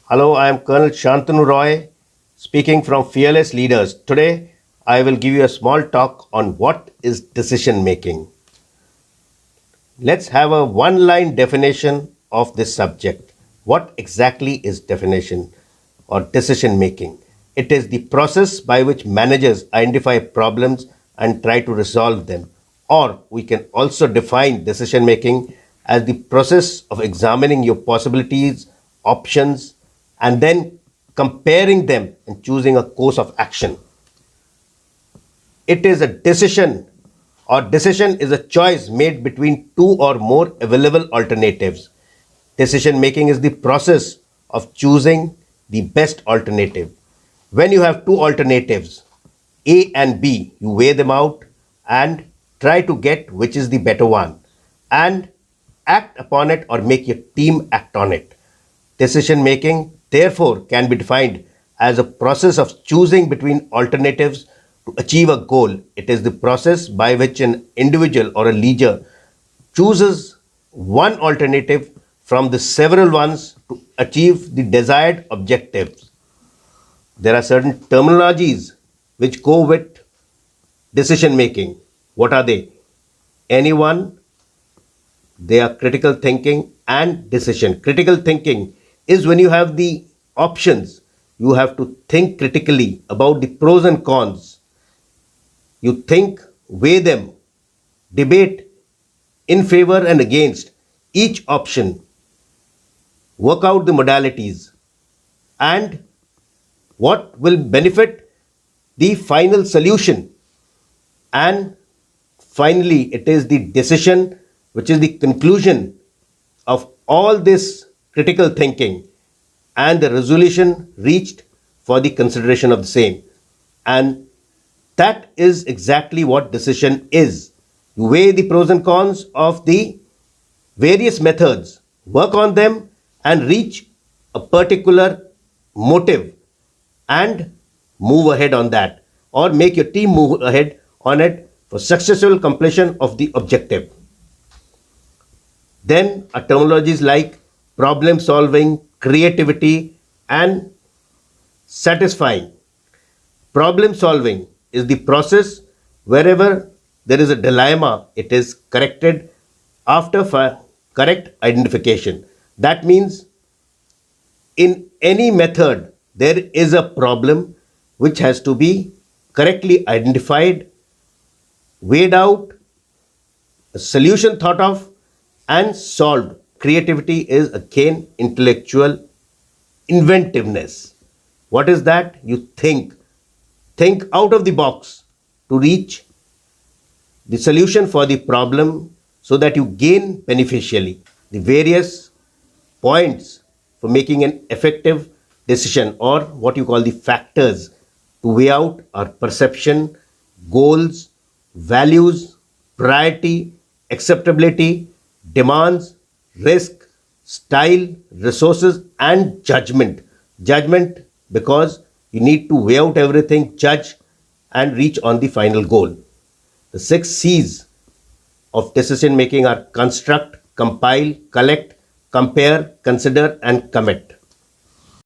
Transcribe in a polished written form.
Hello, I am Colonel Shantanu Roy, speaking from Fearless Leaders. Today, I will give you a small talk on what is decision making. Let's have a one line definition of this subject. What exactly is definition or decision making? It is the process by which managers identify problems and try to resolve them. Or we can also define decision making as the process of examining your possibilities, options, and then comparing them and choosing a course of action. It is a decision, or decision is a choice made between two or more available alternatives. Decision making is the process of choosing the best alternative. When you have two alternatives, A and B, you weigh them out and try to get which is the better one and act upon it or make your team act on it. Decision making, therefore, can be defined as a process of choosing between alternatives to achieve a goal. It is the process by which an individual or a leader chooses one alternative from the several ones to achieve the desired objectives. There are certain terminologies which go with decision making. What are they? Anyone, they are critical thinking and decision. Critical thinking is when you have the options, you have to think critically about the pros and cons. You think, weigh them, debate in favor and against each option, work out the modalities, and what will benefit the final solution. And finally, it is the decision which is the conclusion of all this critical thinking and the resolution reached for the consideration of the same. And that is exactly what decision is. You weigh the pros and cons of the various methods, work on them, and reach a particular motive and move ahead on that, or make your team move ahead on it for successful completion of the objective. Then are terminologies like problem solving, creativity, and satisfying. Problem solving is the process wherever there is a dilemma, it is corrected after correct identification. That means in any method, there is a problem which has to be correctly identified, weighed out, a solution thought of, and solved. Creativity is again intellectual inventiveness. What is that? You think out of the box to reach the solution for the problem so that you gain beneficially. The various points for making an effective decision, or what you call the factors to weigh out, are perception, goals, values, priority, acceptability, demands, risk, style, resources, and judgment. Judgment because you need to weigh out everything, judge, and reach on the final goal. The six C's of decision making are construct, compile, collect, compare, consider, and commit.